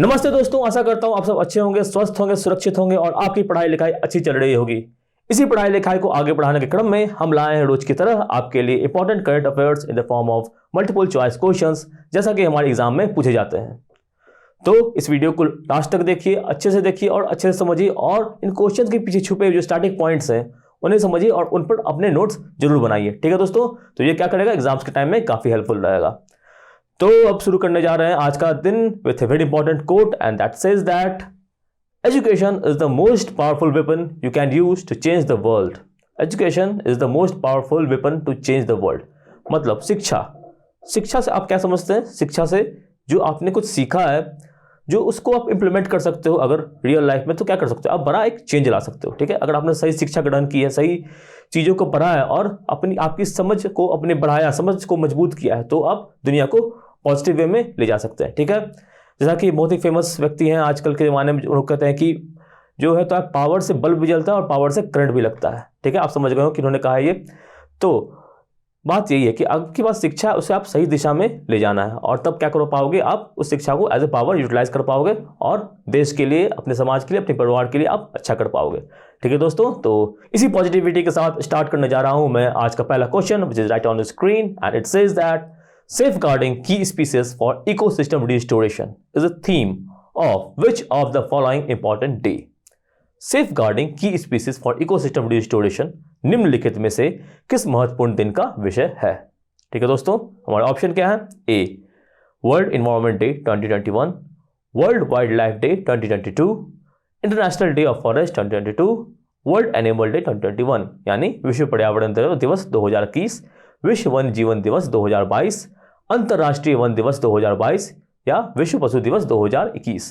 नमस्ते दोस्तों, आशा करता हूं आप सब अच्छे होंगे, स्वस्थ होंगे, सुरक्षित होंगे और आपकी पढ़ाई लिखाई अच्छी चल रही होगी। इसी पढ़ाई लिखाई को आगे बढ़ाने के क्रम में हम लाए हैं रोज की तरह आपके लिए important current affairs in the form of multiple choice questions, जैसा कि हमारे एग्जाम में पूछे जाते हैं। तो इस वीडियो को लास्ट तक देखिए, अच्छे से देखिए और अच्छे से समझिए और इन क्वेश्चन के पीछे छुपे हुए जो स्टार्टिंग पॉइंट्स हैं उन्हें समझिए और उन पर अपने नोट्स जरूर बनाइए। ठीक है दोस्तों, तो ये क्या करेगा, एग्जाम्स के टाइम में काफी हेल्पफुल रहेगा। तो अब शुरू करने जा रहे हैं आज का दिन with a very important quote and that says that education is the most powerful weapon you can use to change the world. Education is the most powerful weapon to change the world. मतलब शिक्षा से आप क्या समझते हैं? शिक्षा से जो आपने कुछ सीखा है, जो उसको आप इंप्लीमेंट कर सकते हो अगर रियल लाइफ में, तो क्या कर सकते हो, आप बड़ा एक चेंज ला सकते हो। ठीक है, अगर आपने सही शिक्षा ग्रहण की है, सही चीज़ों को पढ़ा है और आपकी समझ को अपने बढ़ाया, समझ को मजबूत किया है, तो आप दुनिया को पॉजिटिव वे में ले जा सकते हैं। ठीक है, जैसा कि बहुत ही फेमस व्यक्ति हैं आजकल के ज़माने में, लोग कहते हैं कि जो है तो आप पावर से बल्ब भी जलता है और पावर से करंट भी लगता है। ठीक है, आप समझ गए हो कि उन्होंने कहा है ये। तो बात यही है कि आपकी बात शिक्षा है, उसे आप सही दिशा में ले जाना है और तब क्या कर पाओगे, आप उस शिक्षा को एज ए पावर यूटिलाइज कर पाओगे और देश के लिए, अपने समाज के लिए, अपने परिवार के लिए आप अच्छा कर पाओगे। ठीक है दोस्तों, तो इसी पॉजिटिविटी के साथ स्टार्ट करने जा रहा हूं मैं आज का पहला question, which is right on the screen and it says that safeguarding key species for ecosystem restoration is a theme of which of the following important day? Safeguarding key species for ecosystem restoration निम्नलिखित में से किस महत्वपूर्ण दिन का विषय है? ठीक है दोस्तों, हमारा ऑप्शन क्या है? A world environment day 2021, world wildlife day 2022, international day of forest 2022, world animal day 2021 यानी विश्व पर्यावरण दिवस 2021, विश्व वन जीवन दिवस 2022, अंतर्राष्ट्रीय वन दिवस 2022 या विश्व पशु दिवस 2021।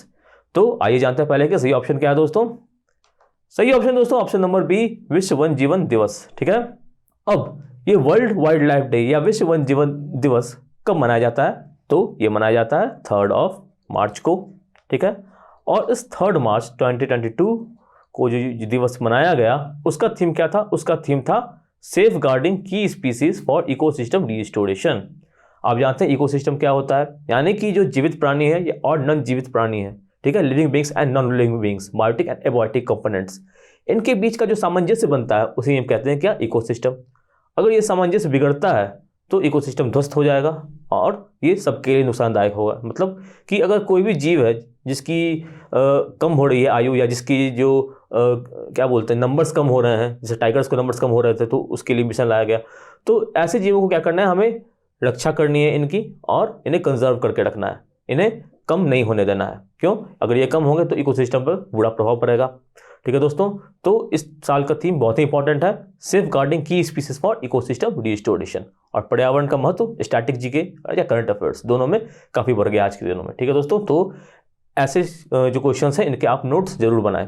तो आइए जानते हैं पहले कि सही ऑप्शन क्या है दोस्तों। सही ऑप्शन दोस्तों ऑप्शन नंबर बी, विश्व वन जीवन दिवस। ठीक है, अब ये वर्ल्ड वाइल्ड लाइफ डे या विश्व वन जीवन दिवस कब मनाया जाता है? तो ये मनाया जाता है 3 मार्च को। ठीक है, और इस 3 मार्च 2022 को जो दिवस मनाया गया, उसका थीम क्या था? उसका थीम था सेफगार्डिंग की स्पीसीज फॉर इकोसिस्टम रिस्टोरेशन। आप जानते हैं इकोसिस्टम क्या होता है, यानी कि जो जीवित प्राणी है और नॉन जीवित प्राणी है, ठीक है, living beings and non living beings, biotic and abiotic components, इनके बीच का जो सामंजस्य बनता है उसे हम कहते हैं क्या? इकोसिस्टम। अगर ये सामंजस्य बिगड़ता है तो इकोसिस्टम ध्वस्त हो जाएगा और ये सबके लिए नुकसानदायक होगा। मतलब कि अगर कोई भी जीव है जिसकी कम हो रही है आयु, या जिसकी जो क्या बोलते हैं नंबर्स कम हो रहे हैं, जैसे टाइगर्स को नंबर्स कम हो रहे थे तो उसके लिए मिशन लाया गया, तो ऐसे जीवों को क्या करना है, हमें रक्षा करनी है इनकी और इन्हें कंजर्व करके रखना है, इन्हें कम नहीं होने देना है। क्यों? अगर ये कम होंगे तो इकोसिस्टम पर बुरा प्रभाव पड़ेगा। ठीक है दोस्तों, तो इस साल का थीम बहुत ही इंपॉर्टेंट है, सेफ गार्डिंग की स्पीसीज फॉर इकोसिस्टम रिस्टोरेशन। और पर्यावरण का महत्व स्टैटिक जीके या करंट अफेयर्स दोनों में काफ़ी बढ़ गया आज के दिनों में। ठीक है दोस्तों, तो ऐसे जो क्वेश्चन हैं इनके आप नोट्स जरूर बनाएं।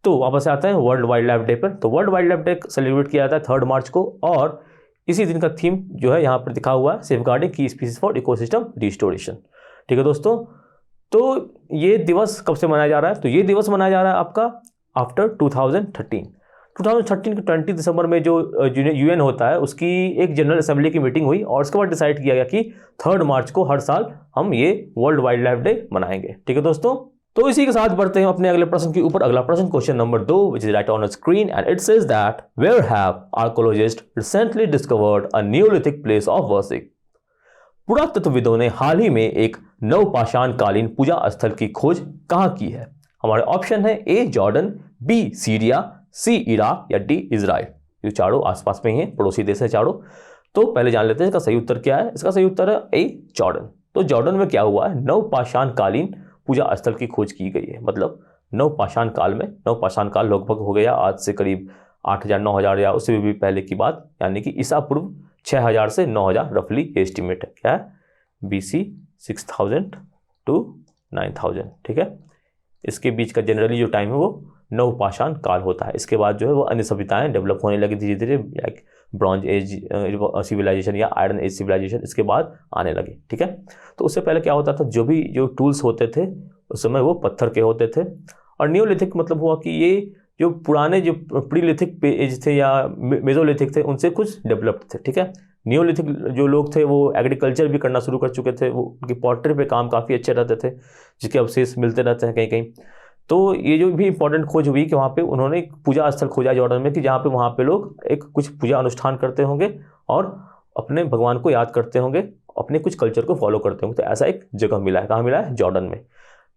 तो वापस आते हैं वर्ल्ड वाइल्ड लाइफ डे पर। तो world wildlife day celebrate किया जाता है 3 मार्च को और इसी दिन का थीम जो है यहाँ पर दिखा हुआ है, सेफगार्डिंग की स्पीसीज फॉर इकोसिस्टम रिस्टोरेशन। ठीक है दोस्तों, तो ये दिवस कब से मनाया जा रहा है? तो ये दिवस मनाया जा रहा है आपका आफ्टर 2013 के 20 दिसंबर में जो यूएन होता है उसकी एक जनरल असेंबली की मीटिंग हुई और उसके बाद डिसाइड किया गया कि 3 मार्च को हर साल हम ये वर्ल्ड वाइल्ड लाइफ डे मनाएंगे। ठीक है दोस्तों, तो इसी के साथ बढ़ते हैं अपने अगले प्रश्न के ऊपर। अगला प्रश्न question number 2 which is right on the screen and it says that where have archaeologists recently discovered a Neolithic place of worship? पुरातत्वविदों ने हाल ही में एक नवपाषाणकालीन पूजा स्थल की खोज कहां की है? हमारे ऑप्शन है ए जॉर्डन, बी सीरिया, सी इराक या डी इजराइल। ये चारों आसपास में ही हैं, पड़ोसी देश है चारों। तो पहले जान लेते हैं इसका सही उत्तर क्या है। इसका सही उत्तर है ए जॉर्डन। तो जॉर्डन में क्या हुआ है, नवपाषाणकालीन पूजा स्थल की खोज की गई है। मतलब नवपाषाण काल में, नवपाषाण काल लगभग हो गया आज से करीब 8000 9000 या उससे भी पहले की बात, यानी कि ईसा पूर्व 6000 से 9000 रफली एस्टिमेट है। क्या है? BC 6000 to 9000। ठीक है, इसके बीच का जनरली जो टाइम है वो नवपाषाण काल होता है। इसके बाद जो है वो अन्य सभ्यताएं डेवलप होने लगी धीरे धीरे, लाइक ब्रॉन्ज एज सिविलाइजेशन या आयरन एज सिविलाइजेशन इसके बाद आने लगे। ठीक है, तो उससे पहले क्या होता था, जो टूल्स होते थे उस समय वो पत्थर के होते थे। और न्यूलिथिक मतलब हुआ कि ये जो पुराने जो प्रीलिथिक एज थे या मेजोलिथिक थे उनसे कुछ डेवलप्ड थे। ठीक है, नियोलिथिक जो लोग थे वो एग्रीकल्चर भी करना शुरू कर चुके थे, वो उनकी पॉटरी पे काम काफ़ी अच्छे रहते थे जिसके अवशेष मिलते रहते हैं कहीं कहीं। तो ये जो भी इंपॉर्टेंट खोज हुई कि वहाँ पे उन्होंने एक पूजा स्थल खोजा जॉर्डन में कि जहाँ पे वहाँ पे लोग एक कुछ पूजा अनुष्ठान करते होंगे और अपने भगवान को याद करते होंगे, अपने कुछ कल्चर को फॉलो करते होंगे। तो ऐसा एक जगह मिला है, कहाँ मिला है? जॉर्डन में।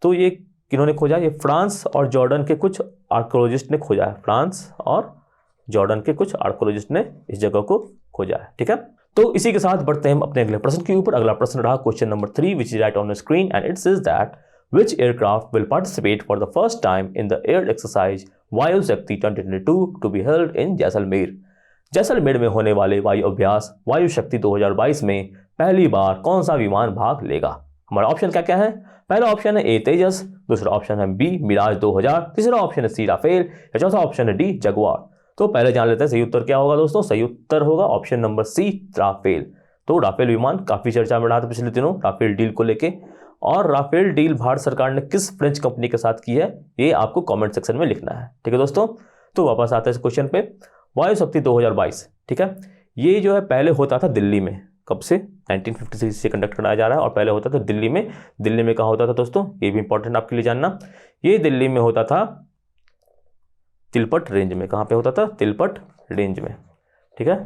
तो ये किन्होंने खोजा? ये फ्रांस और जॉर्डन के कुछ आर्कोलॉजिस्ट ने खोजा है। फ्रांस और जॉर्डन के कुछ आर्कोलॉजिस्ट ने इस जगह को खोजा है, ठीक है। तो इसी के साथ बढ़ते हैं हम अपने अगले प्रश्न के ऊपर। अगला प्रश्न रहा question number 3 which is right on the screen and it says that which aircraft will participate for the first time in the air exercise वायु शक्ति 2022 to be held in Jaisalmer. Jaisalmer में होने वाले वायु अभ्यास वायु शक्ति 2022 में पहली बार कौन सा विमान भाग लेगा? हमारा ऑप्शन क्या क्या है? पहला ऑप्शन है ए तेजस, दूसरा ऑप्शन है बी मिराज 2000, तीसरा ऑप्शन है सी राफेल या चौथा ऑप्शन है डी जगुआर। तो पहले जान लेते हैं सही उत्तर क्या होगा दोस्तों। सही उत्तर होगा ऑप्शन नंबर सी राफेल। तो राफेल विमान काफी चर्चा में रहा था पिछले दिनों राफेल डील को लेके, और राफेल डील भारत सरकार ने किस फ्रेंच कंपनी के साथ की है ये आपको कमेंट सेक्शन में लिखना है, ठीक है दोस्तों। तो वापस आते हैं इस क्वेश्चन पे। वायु शक्ति 2022, ठीक है, ये जो है पहले होता था दिल्ली में। कब से? 1953 से कंडक्ट कराया जा रहा है और पहले होता था दिल्ली में। दिल्ली में कहाँ होता था दोस्तों? ये भी इंपॉर्टेंट आपके लिए जानना। ये दिल्ली में होता था तिलपट रेंज में। कहाँ पे होता था? तिलपट रेंज में, ठीक है,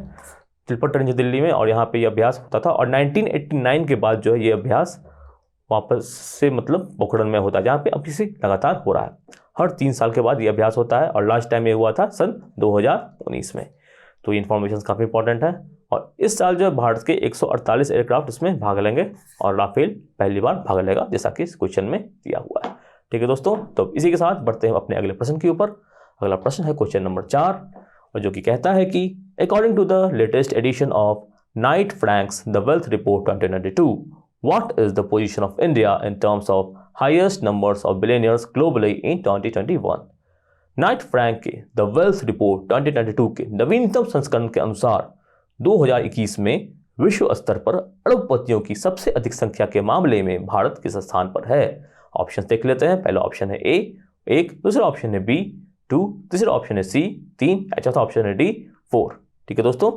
तिलपट रेंज दिल्ली में। और यहाँ पे ये अभ्यास होता था और 1989 के बाद जो है ये अभ्यास वापस से मतलब पोखरण में होता है, जहाँ पे अभी से लगातार हो रहा है। हर 3 साल के बाद ये अभ्यास होता है और लास्ट टाइम ये हुआ था सन 2019 में। तो ये इन्फॉर्मेशन काफ़ी इंपॉर्टेंट है। और इस साल जो है भारत के 148 एयरक्राफ्ट इसमें भाग लेंगे और राफेल पहली बार भाग लेगा, जैसा कि इस क्वेश्चन में दिया हुआ है, ठीक है दोस्तों। तो इसी के साथ बढ़ते हैं अपने अगले प्रश्न के ऊपर। अगला प्रश्न है क्वेश्चन नंबर 4 और जो कि कहता है कि according to the latest edition of Knight Frank's the wealth report 2022, what is the position of India in terms of highest numbers of billionaires globally in 2021? Knight Frank के द वेल्थ रिपोर्ट 2022 के नवीनतम संस्करण के अनुसार 2021 में विश्व स्तर पर अरबपतियों की सबसे अधिक संख्या के मामले में भारत किस स्थान पर है? ऑप्शन देख लेते हैं। पहला ऑप्शन है ए 1, दूसरा ऑप्शन है बी 2, तीसरा ऑप्शन है सी 3, चौथा ऑप्शन है डी 4, ठीक है दोस्तों।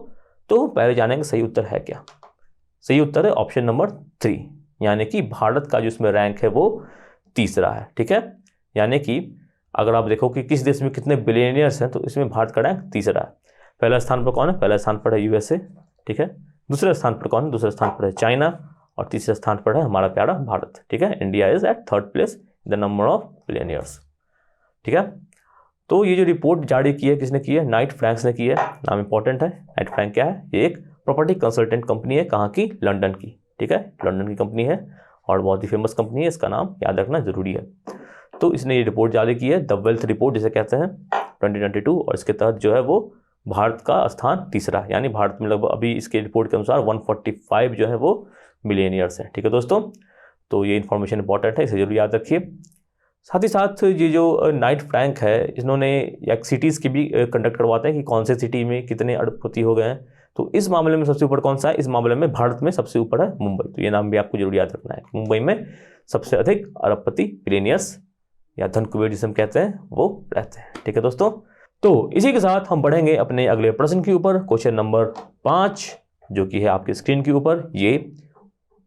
तो पहले जानेंगे सही उत्तर है क्या। सही उत्तर है ऑप्शन नंबर 3, यानी कि भारत का जो इसमें रैंक है वो तीसरा है, ठीक है। यानी कि अगर आप देखो कि किस देश में कितने बिलियनियर्स हैं तो इसमें भारत का रैंक तीसरा है। पहला स्थान पर कौन है? पहला स्थान पर है यूएसए, ठीक है। दूसरे स्थान पर कौन है? दूसरे स्थान पर है चाइना और तीसरे स्थान पर है हमारा प्यारा भारत, ठीक है। India is at 3rd place the number of billionaires, ठीक है। तो ये जो रिपोर्ट जारी की है किसने की है? नाइट फ्रैंक्स ने की है। नाम इंपॉर्टेंट है। नाइट फ्रैंक क्या है? ये एक प्रॉपर्टी कंसल्टेंट कंपनी है। कहाँ की? लंदन की, ठीक है। लंदन की कंपनी है और बहुत ही फेमस कंपनी है, इसका नाम याद रखना जरूरी है। तो इसने ये रिपोर्ट जारी की है, द वेल्थ रिपोर्ट जिसे कहते हैं 2022, और इसके तहत जो है वो भारत का स्थान तीसरा, यानी भारत में लगभग अभी इसके रिपोर्ट के अनुसार 145 जो है वो मिलियनियर्स हैं, ठीक है दोस्तों। तो ये इन्फॉर्मेशन इंपॉर्टेंट है, इसे जरूर याद रखिए। साथ ही साथ ये जो नाइट फ्रैंक है इन्होंने एक सिटीज़ की भी कंडक्ट करवाते हैं कि कौन से सिटी में कितने अरबपति हो गए हैं। तो इस मामले में सबसे ऊपर कौन सा है? इस मामले में भारत में सबसे ऊपर है मुंबई। तो ये नाम भी आपको जरूर याद रखना है। मुंबई में सबसे अधिक अरबपति बिलियनियर्स या धन कुबेर जिसे हम कहते हैं वो रहते हैं, ठीक है दोस्तों। तो इसी के साथ हम बढ़ेंगे अपने अगले प्रश्न के ऊपर, क्वेश्चन नंबर 5 जो कि है आपकी स्क्रीन के ऊपर। ये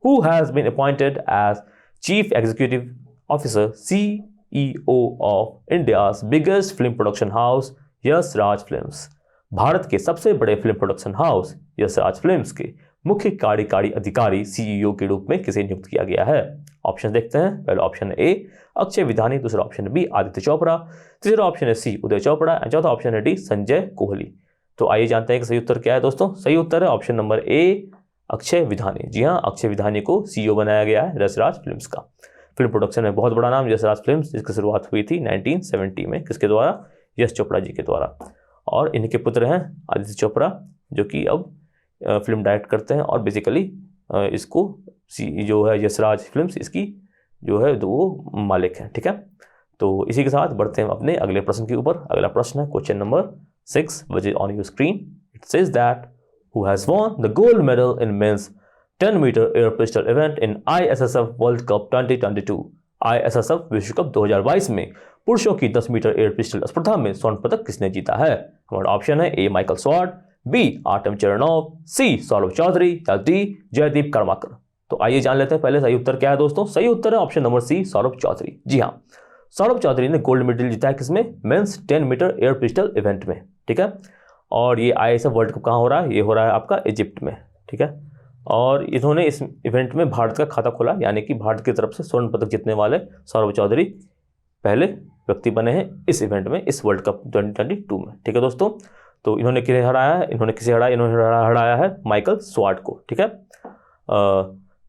who has been appointed as chief executive officer CEO of India's biggest film production house Yash Raj Films. भारत के सबसे बड़े film production house Yash Raj Films के मुख्य कार्यकारी अधिकारी CEO के रूप में किसे नियुक्त किया गया है? ऑप्शन देखते हैं। पहला ऑप्शन है ए अक्षय विधानी, दूसरा ऑप्शन है बी आदित्य चोपड़ा, तीसरा ऑप्शन है सी उदय चोपड़ा, चौथा ऑप्शन है डी संजय कोहली। तो आइए जानते हैं कि सही उत्तर क्या है दोस्तों। सही उत्तर है option number A Akshay Vidhani. जी हाँ, अक्षय विधानी को CEO बनाया गया है यशराज फिल्म्स का। फिल्म प्रोडक्शन में बहुत बड़ा नाम यशराज फिल्म्स, जिसकी शुरुआत हुई थी 1970 में। किसके द्वारा? यश चोपड़ा जी के द्वारा। और इनके पुत्र हैं आदित्य चोपड़ा जो कि अब फिल्म डायरेक्ट करते हैं और बेसिकली इसको जो है यशराज फिल्म्स इसकी जो है वो मालिक हैं, ठीक है। तो इसी के साथ बढ़ते हैं अपने अगले प्रश्न के ऊपर। अगला प्रश्न है question number 6 which is on your screen. It says that who has won the gold medal in men's 10-meter air pistol event in ISSF world cup 2022। ISSF विश्व कप 2022 में पुरुषों की 10 मीटर एयर पिस्टल स्पर्धा में स्वर्ण पदक किसने जीता है? हमारा ऑप्शन है ए माइकल स्वॉर्ड, बी आर्टेम चरणोव, सी सौरभ चौधरी या डी जयदीप कर्माकर। तो आइए जान लेते हैं पहले सही उत्तर क्या है दोस्तों। सही उत्तर है option number C Saurabh Chaudhary. जी हाँ, सौरभ चौधरी ने गोल्ड मेडल जीता है किसमें, men's 10 metre air pistol event में, ठीक है। और ये ISF वर्ल्ड कप कहाँ हो रहा है, ये हो रहा है आपका इजिप्ट में, ठीक है। और इन्होंने इस इवेंट में भारत का खाता खोला, यानी कि भारत की तरफ से स्वर्ण पदक जीतने वाले सौरभ चौधरी पहले व्यक्ति बने हैं इस इवेंट में, इस वर्ल्ड कप 2022 में, ठीक है दोस्तों। तो इन्होंने किसे हराया है, इन्होंने हराया है माइकल स्वाट को, ठीक है।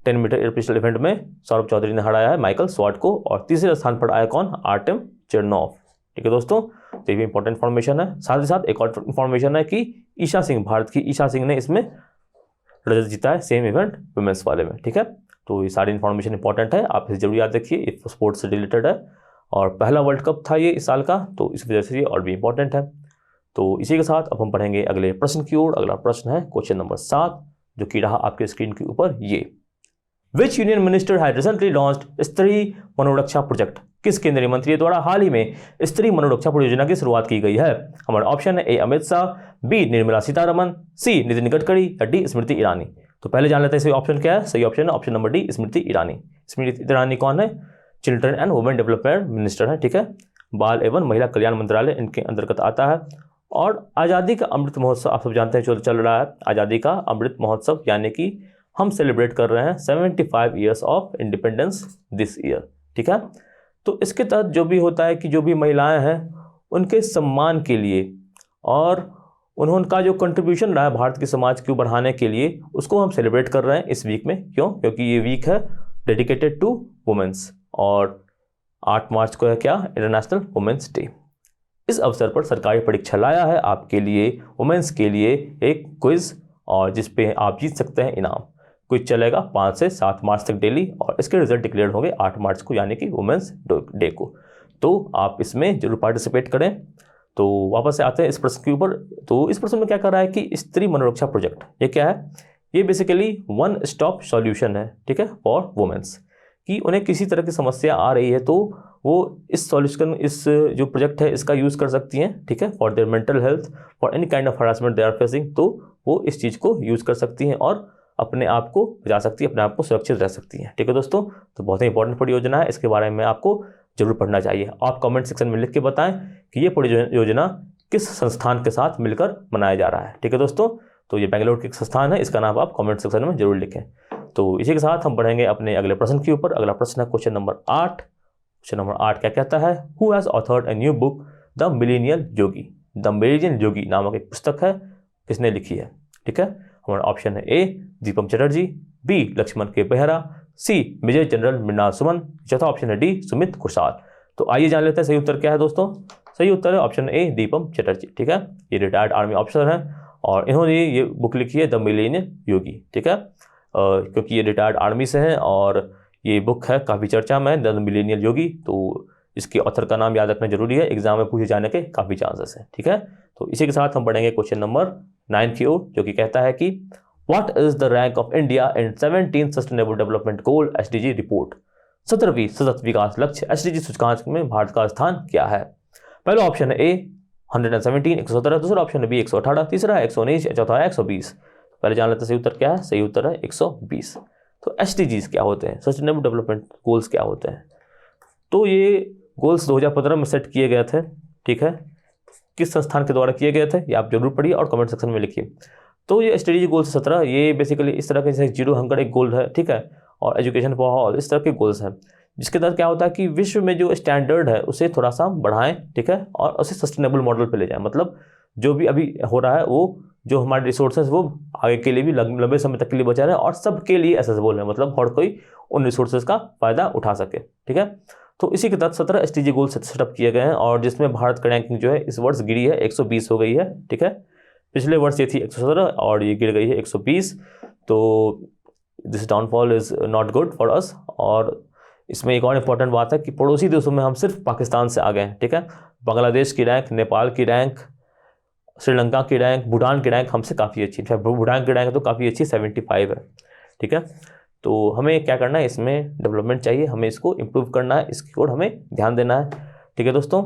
10 मीटर एयर पिस्टल इवेंट में सौरभ चौधरी ने हराया है माइकल स्वाट को। और तीसरे स्थान पर आया कौन, आर्टेम चेरनोव, ठीक है दोस्तों। तो ये भी इंपॉर्टेंट इन्फॉर्मेशन है। साथ ही साथ एक और इन्फॉर्मेशन है कि ईशा सिंह, भारत की ईशा सिंह ने इसमें रजत जीता है सेम इवेंट वुमेन्स वाले में, ठीक है। तो ये सारी इन्फॉर्मेशन इंपॉर्टेंट है, आप इसे जरूर याद रखिए, ये स्पोर्ट्स से रिलेटेड है और पहला वर्ल्ड कप था ये इस साल का, तो इस वजह से ये और भी इंपॉर्टेंट है। तो इसी के साथ अब हम पढ़ेंगे अगले प्रश्न की ओर। अगला प्रश्न है क्वेश्चन नंबर 7, जो कि रहा आपके स्क्रीन के ऊपर ये। विच union minister had recently launched स्त्री मनोरक्षा प्रोजेक्ट। किस केंद्रीय मंत्री द्वारा हाल ही में स्त्री मनोरक्षा परियोजना की शुरुआत की गई है। हमारा ऑप्शन है ए अमित शाह, बी निर्मला सीतारमन, सी नितिन गडकरी या डी स्मृति ईरानी। तो पहले जान लेते हैं सही ऑप्शन क्या है। सही ऑप्शन है option number D Smriti Irani. Smriti Irani कौन है, children and women development minister है, ठीक है। बाल एवं महिला कल्याण मंत्रालय इनके अंतर्गत आता है। और आज़ादी का अमृत महोत्सव आप सब जानते हैं चल रहा है, आज़ादी का अमृत महोत्सव, यानी कि हम सेलिब्रेट कर रहे हैं 75 years of independence this year, ठीक है। तो इसके तहत जो भी होता है कि जो भी महिलाएं हैं उनके सम्मान के लिए और उनका जो कंट्रीब्यूशन रहा है भारत के समाज को बढ़ाने के लिए, उसको हम सेलिब्रेट कर रहे हैं इस वीक में। क्यों, क्योंकि ये वीक है डेडिकेटेड टू वुमेन्स और 8 मार्च को है क्या, इंटरनेशनल वुमेन्स डे। इस अवसर पर सरकारी परीक्षा लाया है आपके लिए वुमेन्स के लिए एक क्विज, और जिस पे आप जीत सकते हैं इनाम। क्विज चलेगा 5 से 7 मार्च तक डेली, और इसके रिजल्ट डिक्लेयर होंगे 8 मार्च को, यानी कि वुमेन्स डे को। तो आप इसमें जरूर पार्टिसिपेट करें। तो वापस से आते हैं इस प्रश्न के ऊपर। तो इस प्रश्न में क्या कर रहा है कि स्त्री मनोरक्षा प्रोजेक्ट, ये क्या है, ये बेसिकली वन स्टॉप सॉल्यूशन है, ठीक है, फॉर वुमेन्स। कि उन्हें किसी तरह की समस्या आ रही है तो वो इस सॉल्यूशन, इस जो प्रोजेक्ट है इसका यूज़ कर सकती हैं, ठीक है, for their mental health, for any kind of harassment they are facing. तो वो इस चीज़ को यूज़ कर सकती हैं और अपने आप को बचा सकती है, अपने आप को सुरक्षित रह सकती हैं, ठीक है दोस्तों। तो बहुत ही इंपॉर्टेंट परियोजना है, इसके बारे में आपको जरूर पढ़ना चाहिए। आप कमेंट सेक्शन में लिख के बताएं कि ये परियोजना किस संस्थान के साथ मिलकर मनाया जा रहा है, ठीक है दोस्तों। तो ये बेंगलोर के एक संस्थान है, इसका नाम आप कमेंट सेक्शन में जरूर लिखें। तो इसी के साथ हम बढ़ेंगे अपने अगले प्रश्न के ऊपर। अगला प्रश्न है क्वेश्चन नंबर 8। क्वेश्चन नंबर 8 क्या कहता है, who has authored a new book the millennial yogi. The millennial yogi नामक एक पुस्तक है, किसने लिखी है, ठीक है। हमारा ऑप्शन है A Deepam Chatterjee, B Laxman K Behera, C major general Mrinal Suman, चौथा ऑप्शन है डी सुमित कुशाल। तो आइए जान लेते हैं सही उत्तर क्या है दोस्तों। सही उत्तर है ऑप्शन ए दीपम चटर्जी, ठीक है। ये रिटायर्ड आर्मी ऑफिसर हैं और इन्होंने ये बुक लिखी है द मिलेनियल योगी, ठीक है। क्योंकि ये रिटायर्ड आर्मी से हैं और ये बुक है काफ़ी चर्चा में, द मिलेनियल योगी। तो इसके ऑथर का नाम याद रखना जरूरी है, एग्जाम में पूछे जाने के काफ़ी चांसेस हैं, ठीक है। तो इसी के साथ हम बढ़ेंगे क्वेश्चन नंबर 9 की ओर, जो कि कहता है कि what is the rank of India in 17 sustainable development goal SDG रिपोर्ट। 17वीं सतत विकास लक्ष्य SDG सूचकांक में भारत का स्थान क्या है। पहला ऑप्शन है ए 117 117, दूसरा ऑप्शन है बी 118, तीसरा है 119, चौथा है 120। पहले जान लेते हैं सही उत्तर क्या है। सही उत्तर है 120। तो SDGs क्या होते हैं, सस्टेनेबल डेवलपमेंट गोल्स क्या होते हैं। तो ये गोल्स 2015 में सेट किए गए थे, ठीक है। किस संस्थान के द्वारा किए गए थे ये आप जरूर पढ़िए और कमेंट सेक्शन में लिखिए। तो ये SDG गोल्स 17 ये बेसिकली इस तरह के, जैसे जीरो हंगर एक गोल है, ठीक है, और एजुकेशन फॉर ऑल, इस तरह के गोल्स हैं, जिसके तहत क्या होता है कि विश्व में जो स्टैंडर्ड है उसे थोड़ा सा बढ़ाएं, ठीक है, और उसे सस्टेनेबल मॉडल पे ले जाएं। मतलब जो भी अभी हो रहा है वो जो हमारे रिसोर्सेज वो आगे के लिए भी लंबे समय तक के लिए बचा रहे और सबके लिए एसेसिबल है, मतलब हर कोई उन रिसोर्सेज का फायदा उठा सके, ठीक है। तो इसी के तहत 17 SDG गोल सेटअप किए गए हैं और जिसमें भारत का रैंकिंग जो है इस वर्ष गिरी है, 120 हो गई है, ठीक है। पिछले वर्ष ये थी 117 और ये गिर गई है 120। तो this downfall is not good for us. और इसमें एक और इम्पॉर्टेंट बात है कि पड़ोसी देशों में हम सिर्फ पाकिस्तान से आ गए हैं, ठीक है। बांग्लादेश की रैंक, नेपाल की रैंक, श्रीलंका की रैंक, भूटान की रैंक हमसे काफ़ी अच्छी है। भूटान की रैंक तो काफ़ी अच्छी 75 है, ठीक है। तो हमें क्या करना है, इसमें डेवलपमेंट चाहिए, हमें इसको इम्प्रूव करना है, इसकी ओर हमें ध्यान देना है, ठीक है दोस्तों।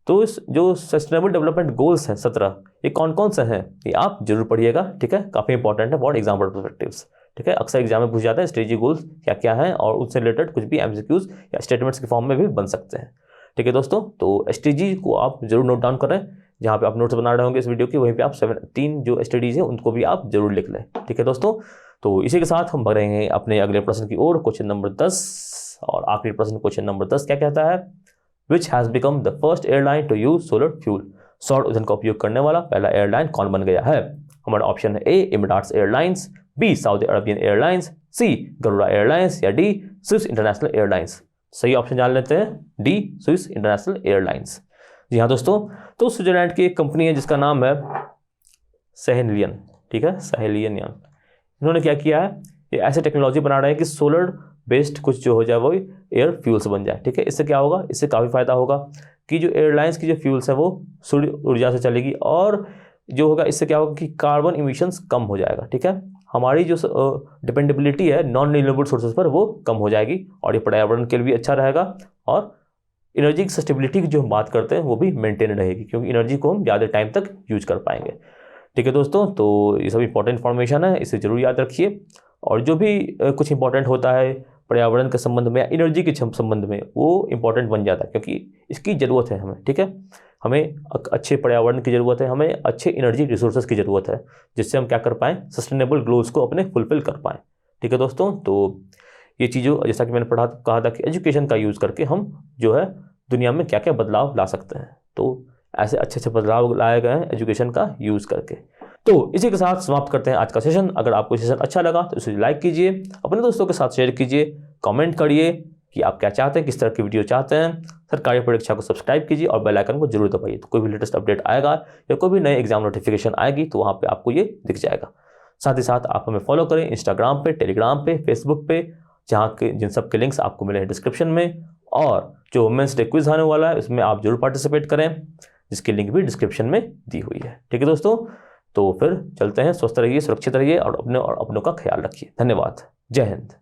तो इस जो सस्टेनेबल डेवलपमेंट गोल्स हैं 17, ये कौन कौन से हैं ये आप जरूर पढ़िएगा, ठीक है। काफ़ी इंपॉर्टेंट है फॉर एग्जाम पर्सपेक्टिव्स, ठीक है। अक्सर एग्जाम में पूछ जाता है स्ट्रेटेजी गोल्स क्या क्या हैं, और उससे रिलेटेड कुछ भी एमसीक्यूज या स्टेटमेंट्स के फॉर्म में भी बन सकते हैं, ठीक है दोस्तों। तो स्ट्रेटेजी को आप जरूर नोट डाउन करें, जहाँ पे आप नोट्स बना रहे होंगे इस वीडियो की, वहीं पे आप 3 जो स्टडीज हैं उनको भी आप जरूर लिख लें, ठीक है दोस्तों। तो इसी के साथ हम बढ़ेंगे अपने अगले प्रश्न की ओर, क्वेश्चन नंबर 10, और आखिरी प्रश्न क्वेश्चन नंबर 10 क्या कहता है, which has become the first airline to use solar fuel. सौर ईंधन का उपयोग करने वाला पहला एयरलाइन कौन बन गया है। हमारा ऑप्शन है A Emirates airlines, B Saudi Arabian airlines, C Garuda airlines, या डी स्विस इंटरनेशनल एयरलाइंस। सही ऑप्शन जान लेते हैं, डी स्विस इंटरनेशनल एयरलाइंस। जी हाँ दोस्तों, तो स्विट्जरलैंड की एक कंपनी है जिसका नाम है सहेलियन, ठीक है, सहेलियन। इन्होंने क्या किया है, ये ऐसे टेक्नोलॉजी बना रहे हैं कि सोलर बेस्ड कुछ जो हो जाए वो एयर फ्यूल्स बन जाए, ठीक है। इससे क्या होगा, इससे काफ़ी फायदा होगा कि जो एयरलाइंस की जो फ्यूल्स है वो सूर्य ऊर्जा से चलेगी, और जो होगा इससे क्या होगा कि कार्बन इमिशंस कम हो जाएगा, ठीक है। हमारी जो डिपेंडेबिलिटी है नॉन रिन्यूएबल सोर्सेज पर वो कम हो जाएगी, और ये पर्यावरण के लिए भी अच्छा रहेगा, और एनर्जी की सस्टेबिलिटी की जो हम बात करते हैं वो भी मेंटेन रहेगी, क्योंकि एनर्जी को हम ज़्यादा टाइम तक यूज कर पाएंगे, ठीक है दोस्तों। तो ये सब इंपॉर्टेंट इन्फॉर्मेशन है, इसे जरूर याद रखिए। और जो भी कुछ इंपॉर्टेंट होता है पर्यावरण के संबंध में या एनर्जी के संबंध में, वो इंपॉर्टेंट बन जाता है, क्योंकि इसकी ज़रूरत है हमें, ठीक है। हमें अच्छे पर्यावरण की ज़रूरत है, हमें अच्छे एनर्जी रिसोर्सेज की ज़रूरत है, जिससे हम क्या कर पाएँ, सस्टेनेबल गोल्स को अपने फुलफिल कर पाएँ, ठीक है दोस्तों। तो ये चीज़ों जैसा कि मैंने कहा था कि एजुकेशन का यूज़ करके हम जो है दुनिया में क्या क्या बदलाव ला सकते हैं, तो ऐसे अच्छे अच्छे बदलाव लाए गए हैं एजुकेशन का यूज़ करके। तो इसी के साथ समाप्त करते हैं आज का सेशन। अगर आपको सेशन अच्छा लगा तो इसे लाइक कीजिए, अपने दोस्तों के साथ शेयर कीजिए, कमेंट करिए कि आप क्या चाहते हैं, किस तरह की वीडियो चाहते हैं। सरकारी परीक्षा को सब्सक्राइब कीजिए और बेल आइकन को जरूर दबाइए, तो कोई भी लेटेस्ट अपडेट आएगा या कोई भी नए एग्जाम नोटिफिकेशन आएगी तो वहाँ पे आपको ये दिख जाएगा। साथ ही साथ आप हमें फॉलो करें इंस्टाग्राम पे, टेलीग्राम पे, फेसबुक पे, जहाँ के जिन सब के लिंक्स आपको मिले हैं डिस्क्रिप्शन में। और जो वुमेन्स डे क्विज आने वाला है उसमें आप जरूर पार्टिसिपेट करें, जिसकी लिंक भी डिस्क्रिप्शन में दी हुई है, ठीक है दोस्तों। तो फिर चलते हैं, स्वस्थ रहिए, सुरक्षित रहिए, और अपनों का ख्याल रखिए। धन्यवाद, जय हिंद।